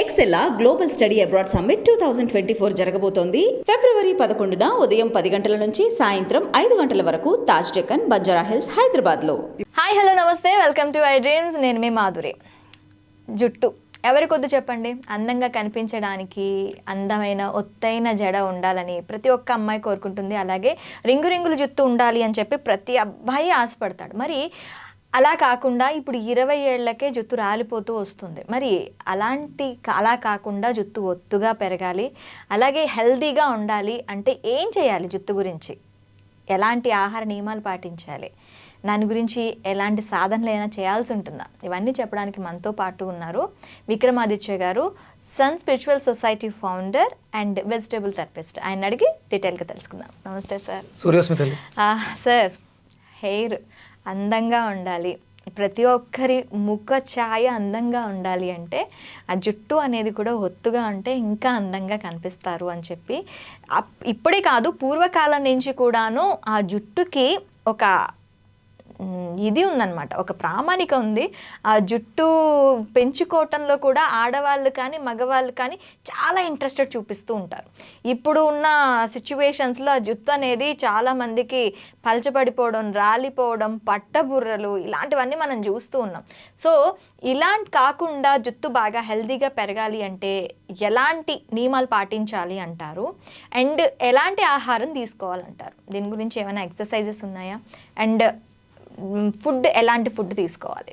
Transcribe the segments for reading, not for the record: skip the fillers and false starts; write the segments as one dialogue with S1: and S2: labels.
S1: ఎక్సెల్లా global study abroad summit 2024 జరగబోతోంది. ఫిబ్రవరి 11న ఉదయం 10 గంటల నుంచి సాయంత్రం 5 గంటల వరకు తాజ్ డెక్కన్, బంజారా హిల్స్, హైదరాబాద్లో.
S2: హాయ్ హలో నమస్తే, వెల్కమ్ టు ఐ డ్రీమ్స్. నేను మీ మాధురి. జుట్టు ఎవరి కొద్దు చెప్పండి, అందంగా కనిపించడానికి అందమైన ఒత్తైన జడ ఉండాలని ప్రతి ఒక్క అమ్మాయి కోరుకుంటుంది. అలాగే రింగు రింగులు జుట్టు ఉండాలి అని చెప్పి ప్రతి అబ్బాయి ఆశపడతాడు. మరి అలా కాకుండా ఇప్పుడు 20 ఏళ్లకే జుట్టు రాలిపోతూ వస్తుంది. మరి అలా కాకుండా జుట్టు ఒత్తుగా పెరగాలి, అలాగే హెల్తీగా ఉండాలి అంటే ఏం చేయాలి? జుట్టు గురించి ఎలాంటి ఆహార నియమాలు పాటించాలి, దాని గురించి ఎలాంటి సాధనలైనా చేయాల్సి ఉంటుందా, ఇవన్నీ చెప్పడానికి మనతో పాటు ఉన్నారు విక్రమాదిత్య గారు, sun spiritual society founder and vegetable therapist. ఆయన అడిగి డీటెయిల్గా తెలుసుకుందాం. నమస్తే సార్.
S3: సూర్యస్మిత
S2: సార్, హెయిర్ అందంగా ఉండాలి, ప్రతి ఒక్కరి ముఖ ఛాయ అందంగా ఉండాలి అంటే ఆ జుట్టు అనేది కూడా ఒత్తుగా ఉంటే ఇంకా అందంగా కనిపిస్తారు అని చెప్పి ఇప్పుడే కాదు పూర్వకాలం నుంచి కూడాను ఆ జుట్టుకి ఒక ఇది ఉందన్నమాట, ఒక ప్రామాణిక ఉంది. ఆ జుట్టు పెంచుకోవటంలో కూడా ఆడవాళ్ళు కానీ మగవాళ్ళు కానీ చాలా ఇంట్రెస్టెడ్ చూపిస్తూ ఉంటారు. ఇప్పుడు ఉన్న సిచ్యువేషన్స్లో ఆ జుట్టు అనేది చాలామందికి పలచబడిపోవడం, రాలిపోవడం, పట్టబుర్రలు ఇలాంటివన్నీ మనం చూస్తూ ఉన్నాం. సో ఇలాంటి కాకుండా జుట్టు బాగా హెల్తీగా పెరగాలి అంటే ఎలాంటి నియమాలు పాటించాలి అంటారు, అండ్ ఎలాంటి ఆహారం తీసుకోవాలంటారు? దీని గురించి ఏమైనా ఎక్సర్సైజెస్ ఉన్నాయా, అండ్ ఫుడ్ ఎలాంటి ఫుడ్ తీసుకోవాలి?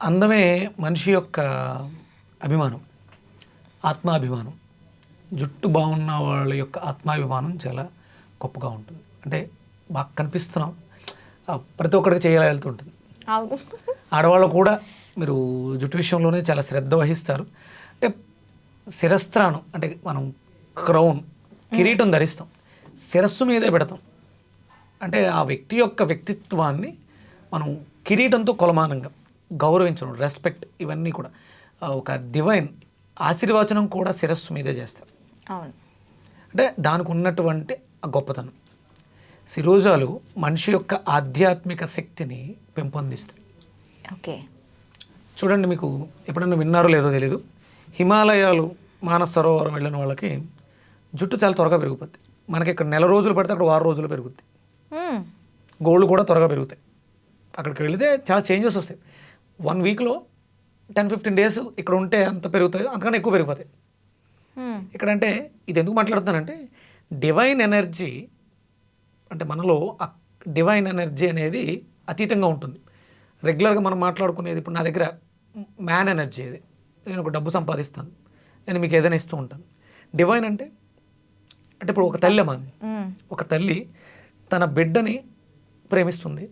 S3: అందమే మనిషి యొక్క అభిమానం, ఆత్మాభిమానం. జుట్టు బాగున్న వాళ్ళ యొక్క ఆత్మాభిమానం చాలా గొప్పగా ఉంటుంది. అంటే బాగా కనిపిస్తున్నాం, ప్రతి ఒక్కరికి చేయాలి వెళ్తుంటుంది.
S2: అవును,
S3: ఆడవాళ్ళు కూడా మీరు జుట్టు విషయంలోనే చాలా శ్రద్ధ వహిస్తారు. అంటే శిరస్త్రాణం అంటే మనం క్రౌన్, కిరీటం ధరిస్తాం, శిరస్సు మీదే పెడతాం. అంటే ఆ వ్యక్తి యొక్క వ్యక్తిత్వాన్ని మనం కిరీటంతో కొలమానంగా గౌరవించడం, రెస్పెక్ట్, ఇవన్నీ కూడా ఒక డివైన్ ఆశీర్వచనం కూడా శిరస్సు మీదే చేస్తారు.
S2: అవును,
S3: అంటే దానికి ఉన్నటువంటి ఆ గొప్పతనం. శిరోజాలు మనిషి యొక్క ఆధ్యాత్మిక శక్తిని పెంపొందిస్తాయి.
S2: ఓకే,
S3: చూడండి, మీకు ఎప్పుడన్నా విన్నారో లేదో తెలీదు, హిమాలయాలు, మానస సరోవరం వెళ్ళిన వాళ్ళకి జుట్టు చాలా త్వరగా పెరిగిపోద్ది. మనకి ఇక్కడ నెల రోజులు పడితే అక్కడ 6 రోజులు పెరుగుద్ది. గోళ్ళు కూడా త్వరగా పెరుగుతాయి. అక్కడికి వెళితే చాలా చేంజెస్ వస్తాయి. 1 వీక్లో 10-15 డేస్ ఇక్కడ ఉంటే అంత పెరుగుతాయో అంతకన్నా ఎక్కువ పెరిగిపోతాయి. ఇక్కడంటే ఇది ఎందుకు మాట్లాడుతున్నానంటే డివైన్ ఎనర్జీ, అంటే మనలో ఆ డివైన్ ఎనర్జీ అనేది అతీతంగా ఉంటుంది. రెగ్యులర్గా మనం మాట్లాడుకునేది, ఇప్పుడు నా దగ్గర మ్యాన్ ఎనర్జీ, అది నేను ఒక డబ్బు సంపాదిస్తాను, నేను మీకు ఏదైనా ఇస్తూ ఉంటాను. డివైన్ అంటే ఇప్పుడు ఒక తల్లి అమ్మ, ఒక తల్లి తన బిడ్డని ప్రేమిస్తుంది,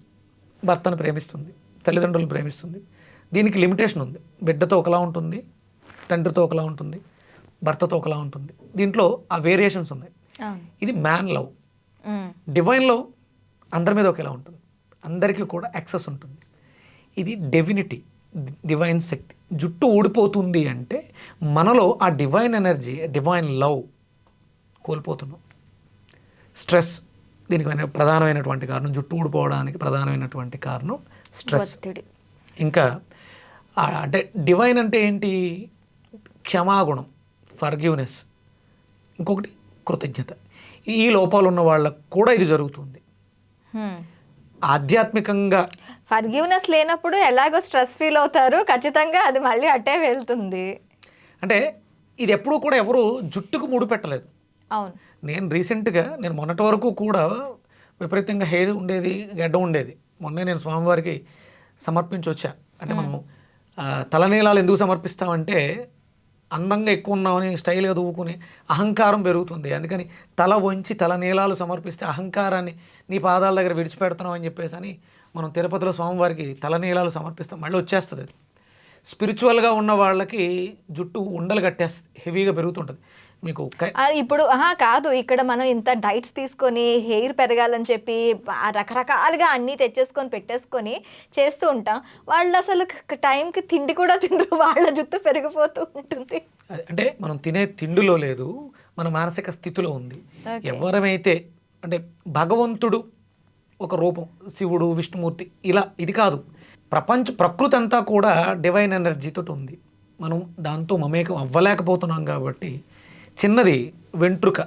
S3: భర్తను ప్రేమిస్తుంది, తల్లిదండ్రులను ప్రేమిస్తుంది. దీనికి లిమిటేషన్ ఉంది. బిడ్డతో ఒకలా ఉంటుంది, తండ్రితో ఒకలా ఉంటుంది, భర్తతో ఒకలా ఉంటుంది. దీంట్లో ఆ వేరియేషన్స్ ఉన్నాయి. ఇది మ్యాన్ లవ్. డివైన్ లవ్ అందరి మీద ఒకేలా ఉంటుంది, అందరికీ కూడా యాక్సెస్ ఉంటుంది. ఇది డివినిటీ, డివైన్ శక్తి. జుట్టు ఊడిపోతుంది అంటే మనలో ఆ డివైన్ ఎనర్జీ, డివైన్ లవ్ కోల్పోతున్నాం. స్ట్రెస్ దీనికి ప్రధానమైనటువంటి కారణం, జుట్టు ఊడిపోవడానికి ప్రధానమైనటువంటి కారణం స్ట్రెస్. ఇంకా అంటే డివైన్ అంటే ఏంటి? క్షమాగుణం, ఫర్గివ్నెస్. ఇంకొకటి కృతజ్ఞత. ఈ లోపాలు ఉన్న వాళ్ళకు కూడా ఇది జరుగుతుంది. ఆధ్యాత్మికంగా
S2: ఫర్గివ్నెస్ లేనప్పుడు ఎలాగో స్ట్రెస్ ఫీల్ అవుతారు, ఖచ్చితంగా అది మళ్ళీ అట్టే వెళ్తుంది.
S3: అంటే ఇది ఎప్పుడూ కూడా ఎవరు జుట్టుకు ముడిపెట్టలేదు.
S2: అవును,
S3: నేను రీసెంట్గా, నేను మొన్నటి వరకు కూడా విపరీతంగా హెయిర్ ఉండేది, గడ్డ ఉండేది. మొన్నే నేను స్వామివారికి సమర్పించి వచ్చా. అంటే మనం తలనీలాలు ఎందుకు సమర్పిస్తామంటే అందంగా ఎక్కువ ఉన్నామని, స్టైల్గా దువ్వుకుని అహంకారం పెరుగుతుంది. అందుకని తల వంచి తలనీలాలు సమర్పిస్తే అహంకారాన్ని నీ పాదాల దగ్గర విడిచిపెడుతున్నాం అని చెప్పేసి అని మనం తిరుపతిలో స్వామివారికి తలనీలాలు సమర్పిస్తాం. మళ్ళీ వచ్చేస్తుంది అది. స్పిరిచువల్గా ఉన్న వాళ్ళకి జుట్టు ఉండలు కట్టేస్తుంది, హెవీగా పెరుగుతుంటుంది. మీకు
S2: ఇప్పుడు కాదు, ఇక్కడ మనం ఇంత డైట్స్ తీసుకొని హెయిర్ పెరగాలని చెప్పి రకరకాలుగా అన్నీ తెచ్చేసుకొని పెట్టేసుకొని చేస్తూ ఉంటాం. వాళ్ళు అసలు టైంకి తిండి కూడా తినరు, వాళ్ళ జుట్టు పెరిగిపోతూ ఉంటుంది.
S3: అంటే మనం తినే తిండిలో లేదు, మన మానసిక స్థితిలో ఉంది. ఎవరమైతే అంటే భగవంతుడు ఒక రూపం, శివుడు, విష్ణుమూర్తి, ఇలా ఇది కాదు. ప్రకృతి అంతా కూడా డివైన్ ఎనర్జీతో ఉంది. మనం దాంతో మమేకం అవ్వలేకపోతున్నాం కాబట్టి చిన్నది వెంట్రుక,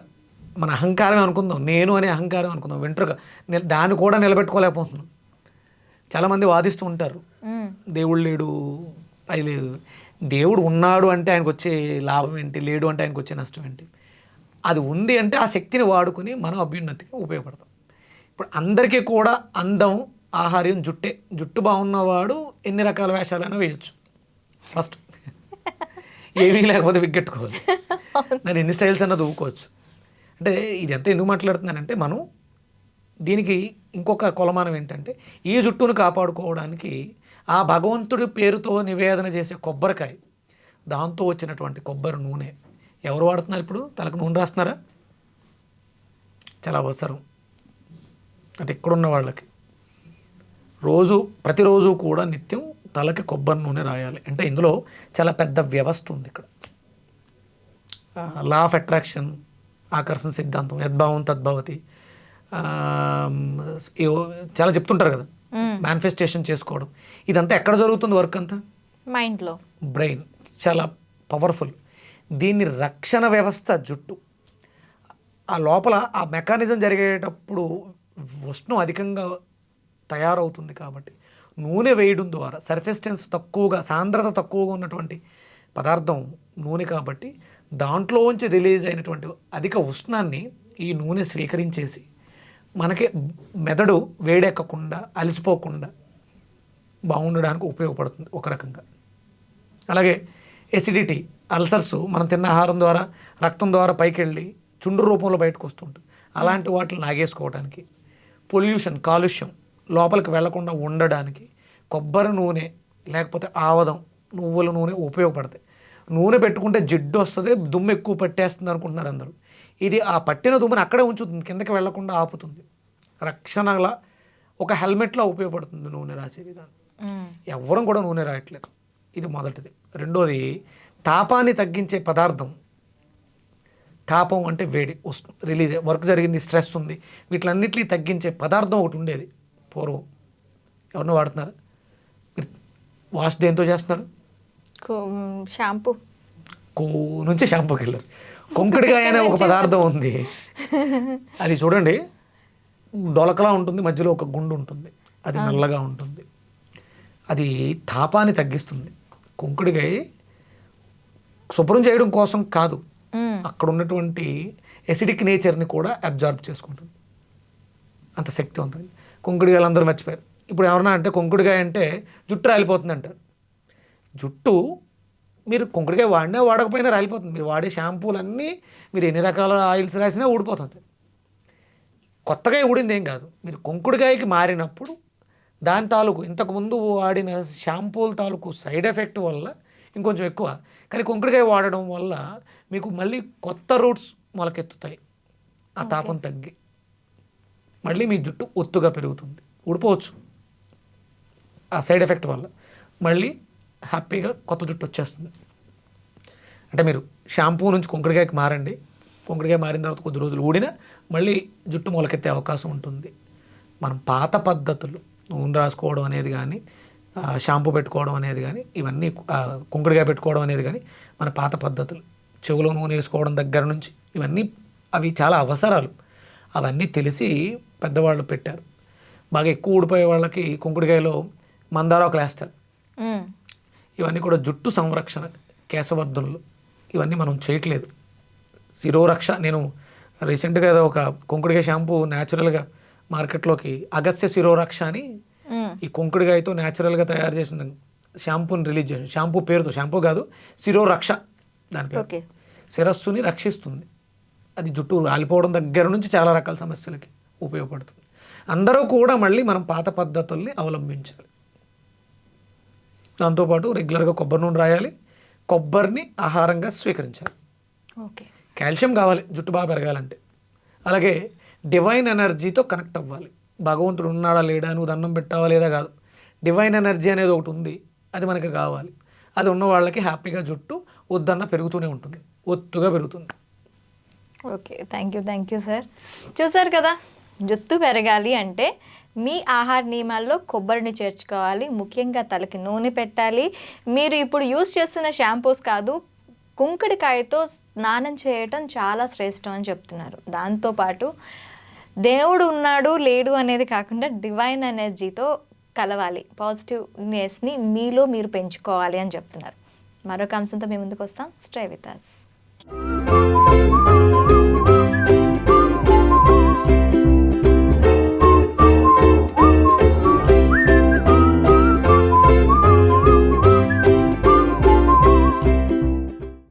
S3: మన అహంకారం అనుకుందాం, నేను అనే అహంకారం అనుకుందాం, వెంట్రుక దాన్ని కూడా నిలబెట్టుకోలేకపోతున్నాం. చాలామంది వాదిస్తూ ఉంటారు దేవుడు లేడు, అది లేదు. దేవుడు ఉన్నాడు అంటే ఆయనకు వచ్చే లాభం ఏంటి, లేడు అంటే ఆయనకు వచ్చే నష్టం ఏంటి? అది ఉంది అంటే ఆ శక్తిని వాడుకుని మనం అభ్యున్నతికి ఉపయోగపడతాం. ఇప్పుడు అందరికీ కూడా అందం, ఆహార్యం జుట్టే. జుట్టు బాగున్నవాడు ఎన్ని రకాల వేషాలైనా వేయచ్చు. ఫస్ట్ ఏమీ లేకపోతే విగ్గెట్టుకోవాలి, దాన్ని ఎన్ని స్టైల్స్ అన్నా దూకోవచ్చు. అంటే ఇది ఎంత ఎందుకు మాట్లాడుతున్నానంటే, మనం దీనికి ఇంకొక కొలమానం ఏంటంటే, ఈ జుట్టును కాపాడుకోవడానికి ఆ భగవంతుడి పేరుతో నివేదన చేసే కొబ్బరికాయ, దాంతో వచ్చినటువంటి కొబ్బరి నూనె ఎవరు వాడుతున్నారు? ఇప్పుడు తలకు నూనె రాస్తున్నారా? చాలా అవసరం. అంటే ఇక్కడున్న వాళ్ళకి ప్రతిరోజు కూడా నిత్యం తలకి కొబ్బరి నూనె రాయాలి. అంటే ఇందులో చాలా పెద్ద వ్యవస్థ ఉంది. ఇక్కడ లా ఆఫ్ అట్రాక్షన్, ఆకర్షణ సిద్ధాంతం, యద్భావం తద్భవతి, చాలా చెప్తుంటారు కదా, మేనిఫెస్టేషన్ చేసుకోవడం, ఇదంతా ఎక్కడ జరుగుతుంది? వర్క్ అంతా
S2: మైండ్లో,
S3: బ్రెయిన్. చాలా పవర్ఫుల్. దీన్ని రక్షణ వ్యవస్థ జుట్టు. ఆ లోపల ఆ మెకానిజం జరిగేటప్పుడు ఉష్ణం అధికంగా తయారవుతుంది కాబట్టి నూనె వేయడం ద్వారా, సర్ఫేస్ టెన్స్ తక్కువగా, సాంద్రత తక్కువగా ఉన్నటువంటి పదార్థం నూనె కాబట్టి దాంట్లోంచి రిలీజ్ అయినటువంటి అధిక ఉష్ణాన్ని ఈ నూనె స్వీకరించేసి మనకి మెదడు వేడెక్కకుండా, అలసిపోకుండా బాగుండడానికి ఉపయోగపడుతుంది ఒక రకంగా. అలాగే ఎసిడిటీ, అల్సర్స్ మనం తిన్న ఆహారం ద్వారా రక్తం ద్వారా పైకి వెళ్ళి చుండ్రు రూపంలో బయటకు వస్తుంటుంది. అలాంటి వాటిని నాగేసుకోవడానికి, పొల్యూషన్, కాలుష్యం లోపలికి వెళ్లకుండా ఉండడానికి కొబ్బరి నూనె లేకపోతే ఆవదం, నువ్వుల నూనె ఉపయోగపడతాయి. నూనె పెట్టుకుంటే జిడ్డు వస్తుంది, దుమ్ము ఎక్కువ పట్టేస్తుంది అనుకుంటున్నారు అందరూ. ఇది ఆ పట్టిన దుమ్ముని అక్కడే ఉంచుతుంది, కిందకి వెళ్లకుండా ఆపుతుంది. రక్షణలా ఒక హెల్మెట్లో ఉపయోగపడుతుంది నూనె రాసే విధానం. ఎవ్వరం కూడా నూనె రాయట్లేదు. ఇది మొదటిది. రెండోది, తాపాన్ని తగ్గించే పదార్థం. తాపం అంటే వేడి, రిలీజ్, వర్క్ జరిగింది, స్ట్రెస్ ఉంది, వీటిలన్నిటినీ తగ్గించే పదార్థం ఒకటి ఉండేది పూర్వం. ఎవరినో వాడుతున్నారు? మీరు వాష్ దేంతో చేస్తున్నారు?
S2: షాంపూ
S3: నుంచి షాంపూకి వెళ్ళారు. కొంకుడికాయ అనే ఒక పదార్థం ఉంది. అది చూడండి, డొలకలా ఉంటుంది, మధ్యలో ఒక గుండు ఉంటుంది, అది నల్లగా ఉంటుంది. అది తాపాన్ని తగ్గిస్తుంది. కొంకుడికాయ శుభ్రం చేయడం కోసం కాదు, అక్కడ ఉన్నటువంటి ఎసిడిక్ నేచర్ని కూడా అబ్జార్బ్ చేసుకుంటుంది. అంత శక్తివంతంగా కొంకుడికాయలు అందరూ మర్చిపోయారు. ఇప్పుడు ఎవరన్నా అంటే కొంకుడికాయ అంటే జుట్టు రాలిపోతుంది అంటారు. జుట్టు మీరు కొంకుడికాయ వాడినా వాడకపోయినా రాలిపోతుంది. మీరు వాడే షాంపూలన్నీ మీరు ఎన్ని రకాల ఆయిల్స్ రాసినా ఊడిపోతుంది. కొత్తగా ఊడింది ఏం కాదు. మీరు కొంకుడికాయకి మారినప్పుడు దాని తాలూకు ఇంతకుముందు వాడిన షాంపూల తాలూకు సైడ్ ఎఫెక్ట్ వల్ల ఇంకొంచెం ఎక్కువ, కానీ కొంకుడికాయ వాడడం వల్ల మీకు మళ్ళీ కొత్త రూట్స్ మొలకెత్తుతాయి. ఆ తాపం తగ్గి మళ్ళీ మీ జుట్టు ఒత్తుగా పెరుగుతుంది. ఊడిపోవచ్చు ఆ సైడ్ ఎఫెక్ట్ వల్ల, మళ్ళీ హ్యాపీగా కొత్త జుట్టు వచ్చేస్తుంది. అంటే మీరు షాంపూ నుంచి కొంకుడికాయకి మారండి. కొంకుడికాయ మారిన తర్వాత కొద్ది రోజులు ఊడినా మళ్ళీ జుట్టు మొలకెత్తే అవకాశం ఉంటుంది. మనం పాత పద్ధతులు, నూనె రాసుకోవడం అనేది కానీ, షాంపూ పెట్టుకోవడం అనేది కానీ, ఇవన్నీ కొంకుడికాయ పెట్టుకోవడం అనేది కానీ మన పాత పద్ధతులు. చెవులో నూనె వేసుకోవడం దగ్గర నుంచి ఇవన్నీ అవి చాలా అవసరాలు. అవన్నీ తెలిసి పెద్దవాళ్ళు పెట్టారు. బాగా ఎక్కువ ఊడిపోయే వాళ్ళకి కొంకుడికాయలో మందారాకులు వేస్తారు. ఇవన్నీ కూడా జుట్టు సంరక్షణ, కేశవర్ధనులు, ఇవన్నీ మనం చేయట్లేదు. శిరోరక్ష, నేను రీసెంట్గా ఒక కొంకుడికాయ షాంపూ న్యాచురల్గా మార్కెట్లోకి అగస్త్య శిరోరక్ష అని ఈ కొంకుడికాయతో న్యాచురల్గా తయారు చేసిన షాంపూని రిలీజ్ చేసి, షాంపూ పేరుతో, షాంపూ కాదు, శిరోరక్ష దాని పేరు. శిరస్సుని రక్షిస్తుంది. అది జుట్టు రాలిపోవడం దగ్గర నుంచి చాలా రకాల సమస్యలకి ఉపయోగపడుతుంది. అందరూ కూడా మళ్ళీ మనం పాత పద్ధతుల్ని అవలంబించాలి. దాంతోపాటు రెగ్యులర్గా కొబ్బరి నూనె రాయాలి, కొబ్బరిని ఆహారంగా స్వీకరించాలి. కాల్షియం కావాలి జుట్టు బాగా పెరగాలంటే. అలాగే డివైన్ ఎనర్జీతో కనెక్ట్ అవ్వాలి. భగవంతుడు ఉన్నాడా లేడా, నువ్వు దండం పెట్టావా లేదా కాదు, డివైన్ ఎనర్జీ అనేది ఒకటి ఉంది, అది మనకి కావాలి. అది ఉన్న వాళ్ళకి హ్యాపీగా జుట్టు వద్దన్న పెరుగుతూనే ఉంటుంది, ఒత్తుగా పెరుగుతుంది.
S2: Okay, thank you sir. చూసారు కదా, జుట్టు పెరగాలి అంటే మీ ఆహార నియమాల్లో కొబ్బరిని చేర్చుకోవాలి. ముఖ్యంగా తలకి నూనె పెట్టాలి. మీరు ఇప్పుడు యూస్ చేస్తున్న షాంపూస్ కాదు, కుంకుడికాయతో స్నానం చేయటం చాలా శ్రేష్టం అని చెప్తున్నారు. దాంతోపాటు దేవుడు ఉన్నాడు లేడు అనేది కాకుండా డివైన్ ఎనర్జీతో కలవాలి, పాజిటివ్నెస్ని మీలో మీరు పెంచుకోవాలి అని చెప్తున్నారు. మరొక అంశంతో మీ ముందుకు వస్తాం. Stay with us.